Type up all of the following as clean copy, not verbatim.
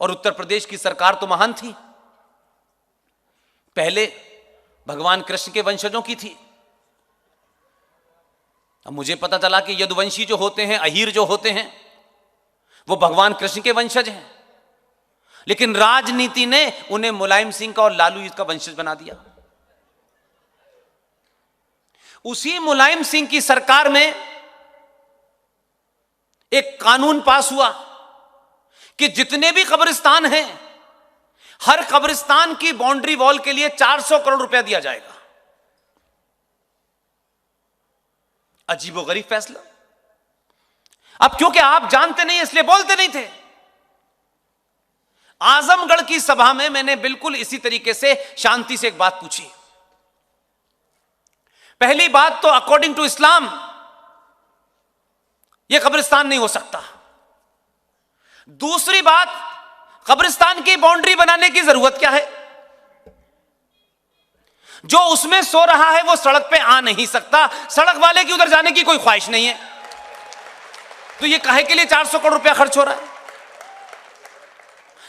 और उत्तर प्रदेश की सरकार तो महान थी, पहले भगवान कृष्ण के वंशजों की थी। अब मुझे पता चला कि यदुवंशी जो होते हैं, अहीर जो होते हैं, वो भगवान कृष्ण के वंशज हैं, लेकिन राजनीति ने उन्हें मुलायम सिंह का और लालू जी का वंशज बना दिया। उसी मुलायम सिंह की सरकार में एक कानून पास हुआ कि जितने भी कब्रिस्तान हैं, हर कब्रिस्तान की बाउंड्री वॉल के लिए 400 करोड़ रुपया दिया जाएगा। अजीबोगरीब फैसला। अब क्योंकि आप जानते नहीं इसलिए बोलते नहीं थे। आजमगढ़ की सभा में मैंने बिल्कुल इसी तरीके से शांति से एक बात पूछी। पहली बात तो अकॉर्डिंग टू इस्लाम यह कब्रिस्तान नहीं हो सकता। दूसरी बात, कब्रिस्तान की बाउंड्री बनाने की जरूरत क्या है? जो उसमें सो रहा है वो सड़क पे आ नहीं सकता, सड़क वाले की उधर जाने की कोई ख्वाहिश नहीं है, तो ये काहे के लिए 400 करोड़ रुपया खर्च हो रहा है?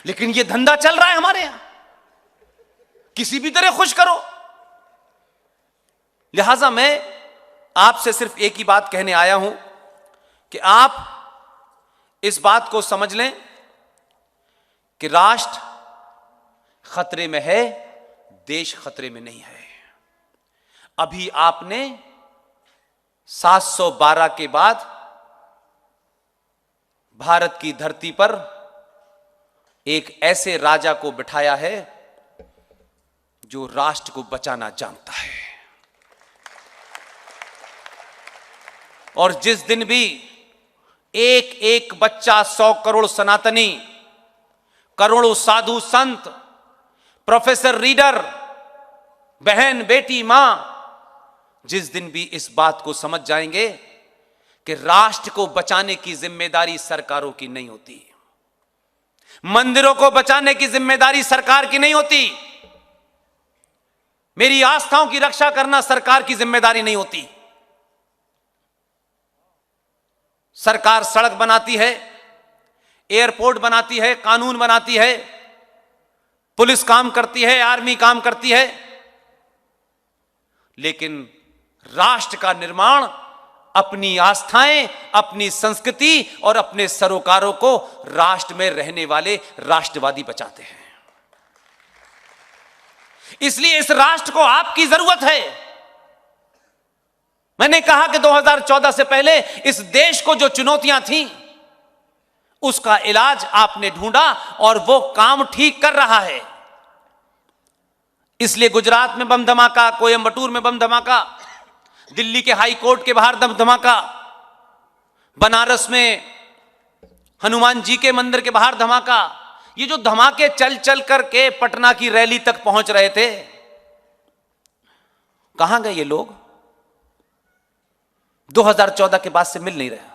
लेकिन ये धंधा चल रहा है हमारे यहां, किसी भी तरह खुश करो। लिहाजा मैं आपसे सिर्फ एक ही बात कहने आया हूं कि आप इस बात को समझ लें कि राष्ट्र खतरे में है, देश खतरे में नहीं है। अभी आपने 712 के बाद भारत की धरती पर एक ऐसे राजा को बिठाया है जो राष्ट्र को बचाना जानता है। और जिस दिन भी एक एक बच्चा, 100 करोड़ सनातनी, करोड़ों साधु संत, प्रोफेसर, रीडर, बहन, बेटी, मां, जिस दिन भी इस बात को समझ जाएंगे कि राष्ट्र को बचाने की जिम्मेदारी सरकारों की नहीं होती, मंदिरों को बचाने की जिम्मेदारी सरकार की नहीं होती, मेरी आस्थाओं की रक्षा करना सरकार की जिम्मेदारी नहीं होती। सरकार सड़क बनाती है, एयरपोर्ट बनाती है, कानून बनाती है, पुलिस काम करती है, आर्मी काम करती है, लेकिन राष्ट्र का निर्माण अपनी आस्थाएं, अपनी संस्कृति और अपने सरोकारों को राष्ट्र में रहने वाले राष्ट्रवादी बचाते हैं। इसलिए इस राष्ट्र को आपकी जरूरत है। मैंने कहा कि 2014 से पहले इस देश को जो चुनौतियां थीं उसका इलाज आपने ढूंढा और वो काम ठीक कर रहा है। इसलिए गुजरात में बम धमाका, कोयंबटूर में बम धमाका, दिल्ली के हाई कोर्ट के बाहर बम धमाका, बनारस में हनुमान जी के मंदिर के बाहर धमाका, ये जो धमाके चल चल करके पटना की रैली तक पहुंच रहे थे, कहां गए ये लोग? 2014 के बाद से मिल नहीं रहे।